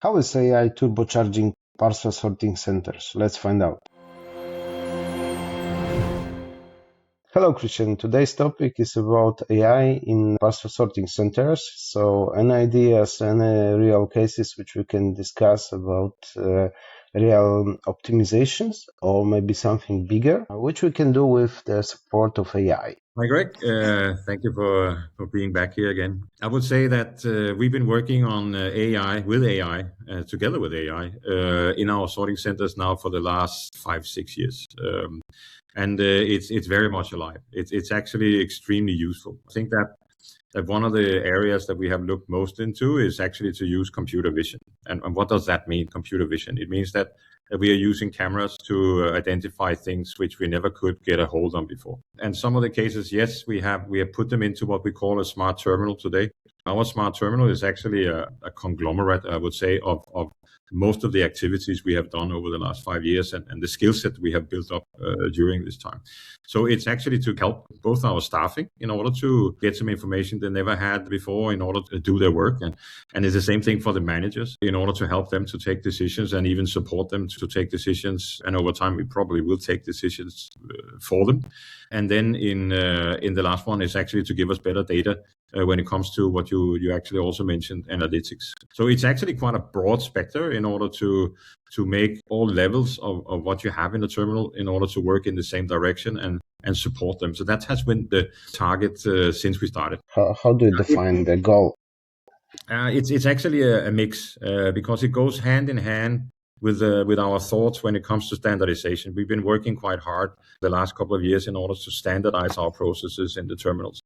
How is AI turbocharging parcel sorting centers? Let's find out. Hello, Christian. Today's topic is about AI in parcel sorting centers. So, any ideas, any real cases which we can discuss about real optimizations, or maybe something bigger, which we can do with the support of AI? Hi, Greg. Thank you for being back here again. I would say that we've been working on AI, together with AI, in our sorting centers now for the last 5-6 years. It's very much alive. It's actually extremely useful. I think that one of the areas that we have looked most into is actually to use computer vision. And what does that mean, computer vision? It means that we are using cameras to identify things which we never could get a hold on before. And some of the cases, yes, we have put them into what we call a smart terminal today. Our smart terminal is actually a conglomerate, I would say, of most of the activities we have done over the last 5 years and the skill set we have built up during this time. So it's actually to help both our staffing in order to get some information they never had before in order to do their work. And it's the same thing for the managers in order to help them to take decisions and even support them to take decisions. And over time, we probably will take decisions for them. And then in the last one is actually to give us better data when it comes to what you actually also mentioned, analytics. So it's actually quite a broad spectrum in order to make all levels of what you have in the terminal in order to work in the same direction and support them. So that has been the target since we started. How do you define the goal? It's actually a mix because it goes hand in hand with our thoughts when it comes to standardization. We've been working quite hard the last couple of years in order to standardize our processes in the terminals.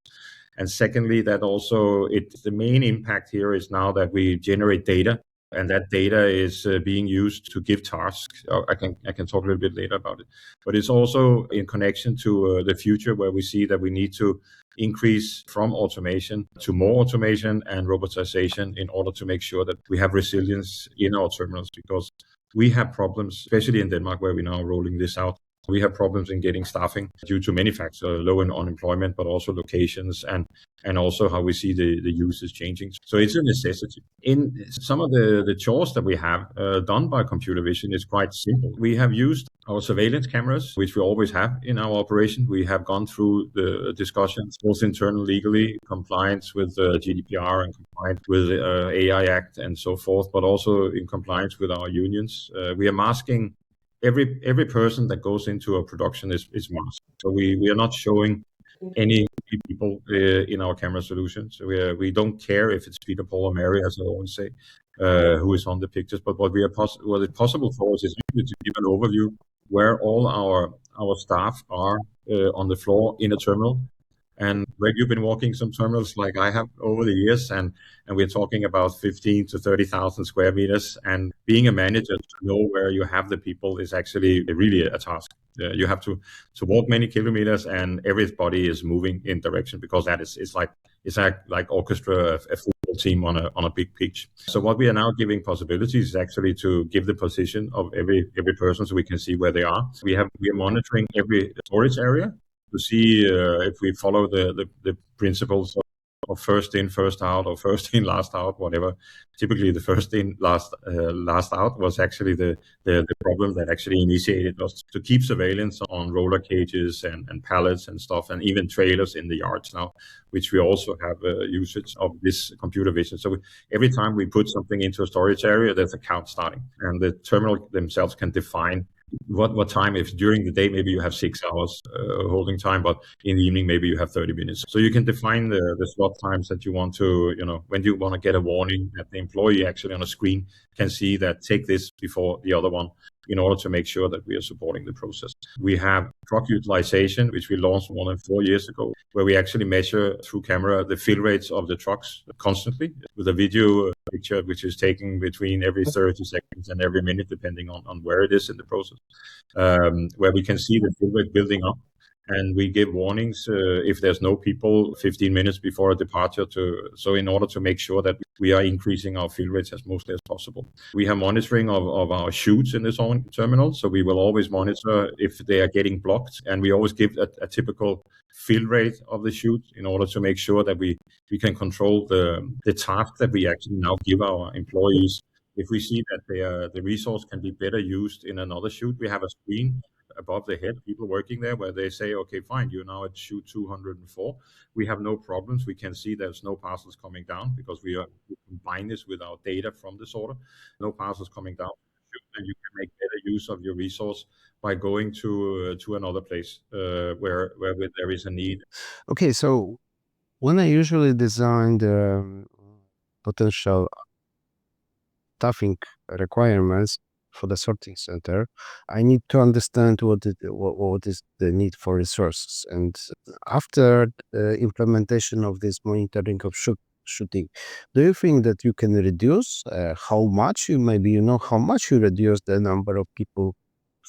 And secondly, that also the main impact here is now that we generate data, and that data is being used to give tasks. I can talk a little bit later about it, but it's also in connection to the future where we see that we need to increase from automation to more automation and robotization in order to make sure that we have resilience in our terminals, because we have problems, especially in Denmark where we're now rolling this out. We have problems in getting staffing due to many factors, low unemployment, but also locations and also how we see the use is changing. So it's a necessity. In some of the chores that we have done by computer vision is quite simple. We have used our surveillance cameras, which we always have in our operation. We have gone through the discussions, both internal legally, compliance with GDPR and compliance with AI Act and so forth, but also in compliance with our unions. We are masking every person that goes into a production is masked. So we are not showing any people in our camera solutions. So we don't care if it's Peter, Paul, or Mary, as I always say, who is on the pictures. But what is possible for us is to give an overview where all our staff are on the floor in a terminal. And Greg, you've been walking some terminals like I have over the years, and we're talking about 15 to 30,000 square meters. And being a manager, to know where you have the people is actually really a task. You have to walk many kilometers, and everybody is moving in direction, because that is like orchestra, a football team on a big pitch. So what we are now giving possibilities is actually to give the position of every person so we can see where they are. We are monitoring every storage area to see if we follow the principles of first in, first out, or first in, last out, whatever. Typically, the first in, last out was actually the problem that actually initiated us to keep surveillance on roller cages and pallets and stuff, and even trailers in the yards now, which we also have usage of this computer vision. So every time we put something into a storage area, there's a count starting, and the terminal themselves can define what time. If during the day maybe you have 6 hours holding time, but in the evening maybe you have 30 minutes. So you can define the slot times that you want to, when you want to get a warning that the employee actually on a screen can see that take this before the other one, in order to make sure that we are supporting the process. We have truck utilization, which we launched more than 4 years ago, where we actually measure through camera the fill rates of the trucks constantly with a video picture, which is taken between every 30 seconds and every minute, depending on where it is in the process, where we can see the fill rate building up. And we give warnings if there's no people 15 minutes before a departure. So in order to make sure that we are increasing our fill rates as mostly as possible. We have monitoring of our chutes in this terminal. So we will always monitor if they are getting blocked. And we always give a typical fill rate of the chute in order to make sure that we can control the task that we actually now give our employees If we see that the resource can be better used in another chute, we have a screen above the head, people working there, where they say, okay, fine, you're now at chute 204. We have no problems. We can see there's no parcels coming down because we combine this with our data from the sorter. No parcels coming down, and you can make better use of your resource by going to another place where there is a need. Okay, so when I usually design the potential staffing requirements for the sorting center, I need to understand what is the need for resources. And after the implementation of this monitoring of shooting, do you think that you can reduce how much you maybe how much you reduce the number of people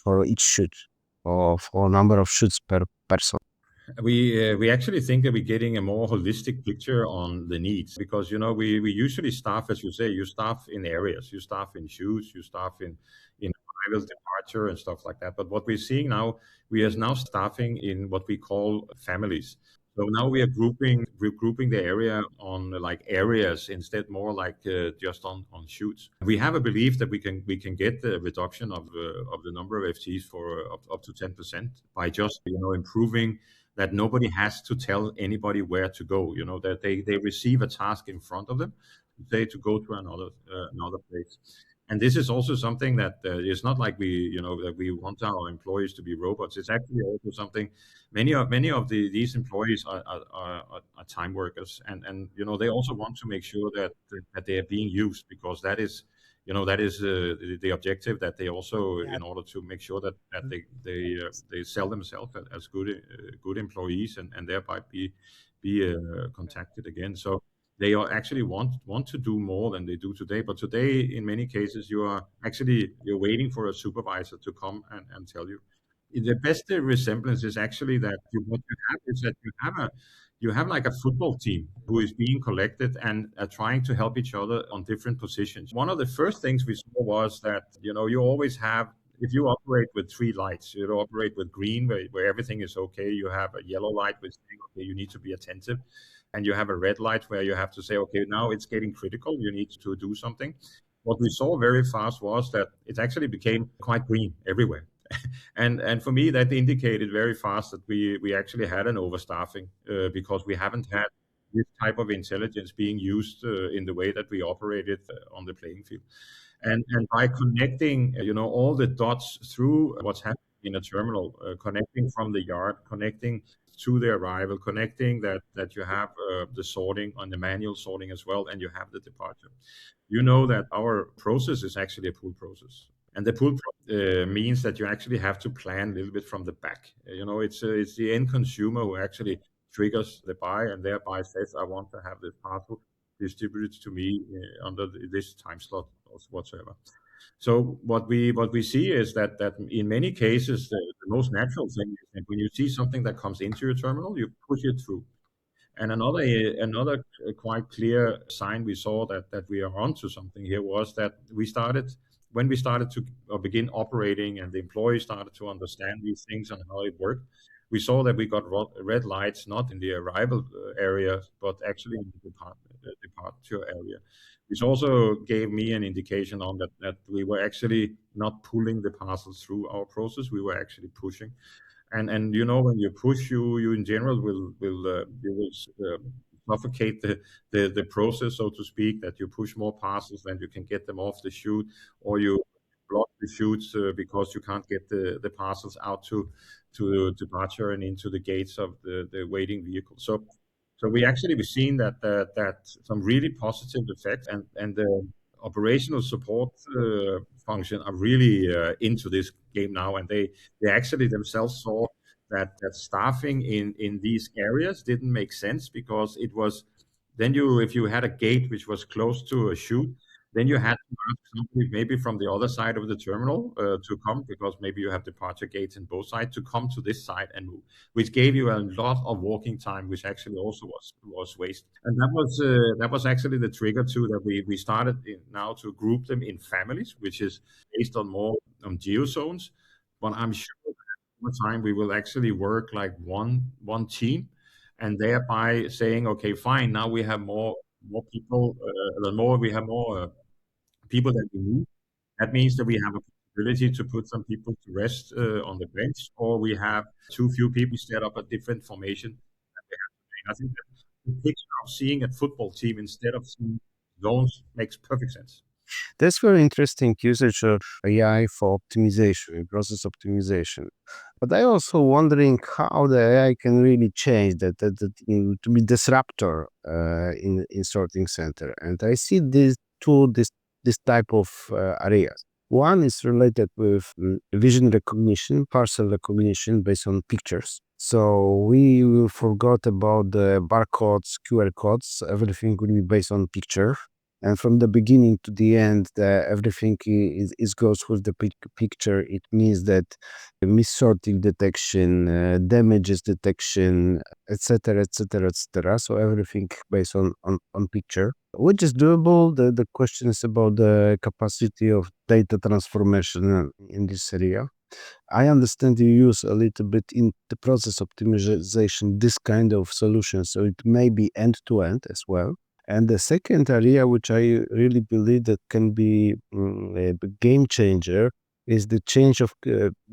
for each shoot or for number of shoots per person? We actually think that we're getting a more holistic picture on the needs because we usually staff, as you say, you staff in areas, you staff in shoes, you staff in arrival, departure, and stuff like that. But what we're seeing now, we are now staffing in what we call families. So now we're grouping the area on like areas instead, more like just on shoots. We have a belief that we can get the reduction of the number of FTEs for up to 10% by just improving that nobody has to tell anybody where to go. That they receive a task in front of them, say to go to another place. And this is also something that is not like that we want our employees to be robots. It's actually also something many of these employees are time workers, and they also want to make sure that they are being used because that is the objective, that they also, in order to make sure that they sell themselves as good employees, and thereby be contacted again. So they are actually want to do more than they do today. But today, in many cases, you're waiting for a supervisor to come and tell you. The best resemblance is actually that what you have is that you have like a football team who is being collected and trying to help each other on different positions. One of the first things we saw was that you always have, if you operate with three lights, you operate with green where everything is okay. You have a yellow light which saying, okay, you need to be attentive, and you have a red light where you have to say, okay, now it's getting critical. You need to do something. What we saw very fast was that it actually became quite green everywhere. And for me, that indicated very fast that we actually had an overstaffing because we haven't had this type of intelligence being used in the way that we operated on the playing field. And by connecting, all the dots through what's happening in a terminal, connecting from the yard, connecting to the arrival, connecting that you have the sorting on the manual sorting as well, and you have the departure. You know that our process is actually a pull process. And the means that you actually have to plan a little bit from the back. It's the end consumer who actually triggers the buy and thereby says, I want to have this parcel distributed to me under this time slot or whatsoever. So what we see is that in many cases the most natural thing is that when you see something that comes into your terminal, you push it through. And another quite clear sign we saw that we are onto something here was that when we started to begin operating and the employees started to understand these things and how it worked, we saw that we got red lights not in the arrival area but actually in the departure area, which also gave me an indication on that we were actually not pulling the parcels through our process, we were actually pushing. And when you push, you in general will suffocate the process, so to speak, that you push more parcels than you can get them off the chute, or you block the chutes because you can't get the parcels out to departure and into the gates of the waiting vehicle. So we've seen that some really positive effects, and the operational support function are really into this game now, and they actually themselves saw that staffing in these areas didn't make sense because it was then if you had a gate which was close to a chute, then you had to ask somebody maybe from the other side of the terminal to come, because maybe you have departure gates in both sides, to come to this side and move, which gave you a lot of walking time, which actually also was waste. And that was actually the trigger too, that we started now to group them in families, which is based on more on geozones. But I'm sure that over time we will actually work like one team, and thereby saying, okay, fine, now we have more people, the more we have more people that we need. That means that we have a possibility to put some people to rest on the bench, or we have too few people set up a different formation that they have to play. I think that the picture of seeing a football team instead of seeing zones makes perfect sense. That's very interesting usage of AI for optimization, process optimization. But I also wondering how the AI can really change to be disruptor in sorting center. And I see this type of areas. One is related with vision recognition, parcel recognition based on pictures. So we will forgot about the barcodes, QR codes. Everything will be based on picture, and from the beginning to the end, everything is goes with the picture. It means that missorting detection, damages detection, etc., etc., etc. So everything based on picture, which is doable. The question is about the capacity of data transformation in this area. I understand you use a little bit in the process optimization this kind of solution, so it may be end to end as well. And the second area, which I really believe that can be a game changer, is the change of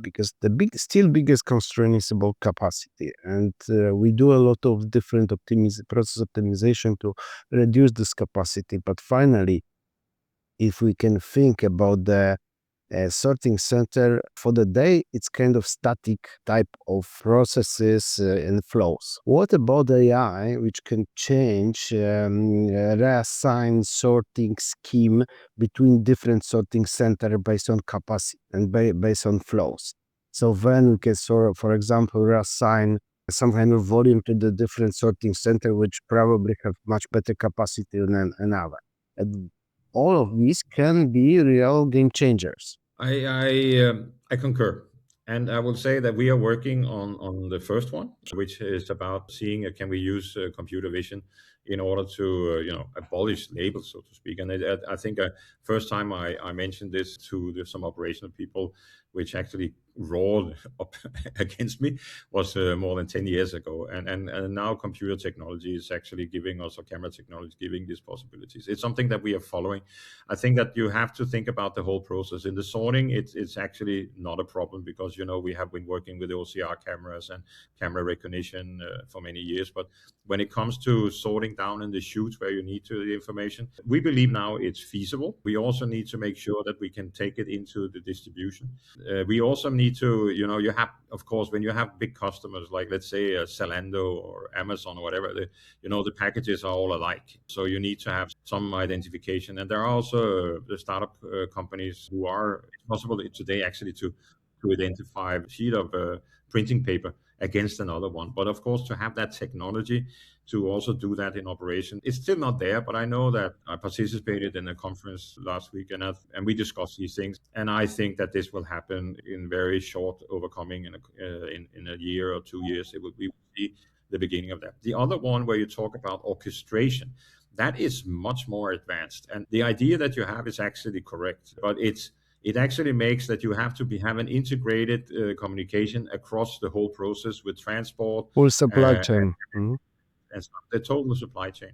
because the still biggest constraint is about capacity, and we do a lot of different process optimization to reduce this capacity. But finally, if we can think about the sorting center for the day, it's kind of static type of processes and flows. What about AI, which can change, reassign sorting scheme between different sorting center based on capacity and based on flows? So then we can sort, for example, reassign some kind of volume to the different sorting center, which probably have much better capacity than another. And all of these can be real game changers. I concur, and I will say that we are working on the first one, which is about seeing can we use computer vision in order to abolish labels, so to speak. And I think first time I mentioned this to some operational people, which actually roared up against me, was more than 10 years ago. And now computer technology is actually giving us, or camera technology giving these possibilities. It's something that we are following. I think that you have to think about the whole process. In the sorting, it's actually not a problem because we have been working with OCR cameras and camera recognition for many years. But when it comes to sorting down in the chutes where you need to the information, we believe now it's feasible. We also need to make sure that we can take it into the distribution. We also need to, you have, of course, when you have big customers like, let's say, Zalando or Amazon or whatever, the packages are all alike. So you need to have some identification. And there are also the startup companies who are, it's possible today actually to identify a sheet of printing paper against another one. But of course, to have that technology to also do that in operation, it's still not there. But I know that I participated in a conference last week, and we discussed these things. And I think that this will happen in very short overcoming in a year or 2 years. We will see the beginning of that. The other one where you talk about orchestration, that is much more advanced. And the idea that you have is actually correct, but it actually makes that you have to have an integrated communication across the whole process with transport Full supply uh, chain. and stuff, the total supply chain.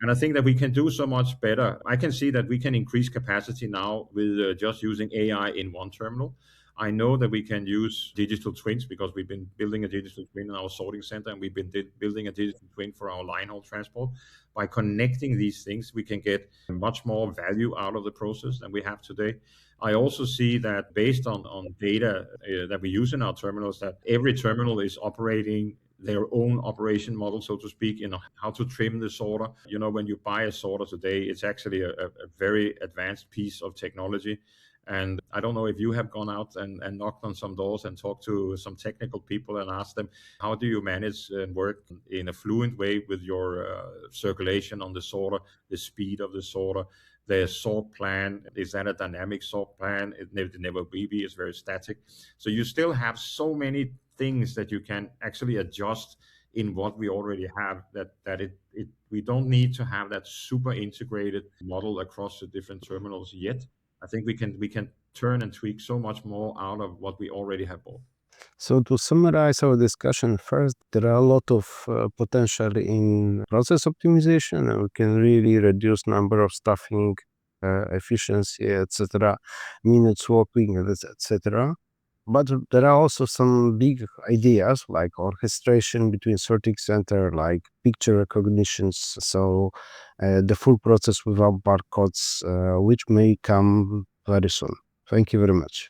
And I think that we can do so much better. I can see that we can increase capacity now with just using AI in one terminal. I know that we can use digital twins because we've been building a digital twin in our sorting center, and we've been building a digital twin for our line haul transport. By connecting these things, we can get much more value out of the process than we have today. I also see that based on data that we use in our terminals, that every terminal is operating their own operation model, so to speak, in how to trim the sorter. When you buy a sorter today, it's actually a very advanced piece of technology. And I don't know if you have gone out and knocked on some doors and talked to some technical people and asked them, how do you manage and work in a fluent way with your circulation on the sorter, the speed of the sorter, the sort plan? Is that a dynamic sort plan? It never will be. It's very static. So you still have so many things that you can actually adjust in what we already have, that we don't need to have that super integrated model across the different terminals yet. I think we can turn and tweak so much more out of what we already have bought. So to summarize our discussion, first, there are a lot of potential in process optimization, and we can really reduce number of staffing efficiency, etc., minute swapping, etc. But there are also some big ideas like orchestration between sorting center, like picture recognitions. So the full process without barcodes, which may come very soon. Thank you very much.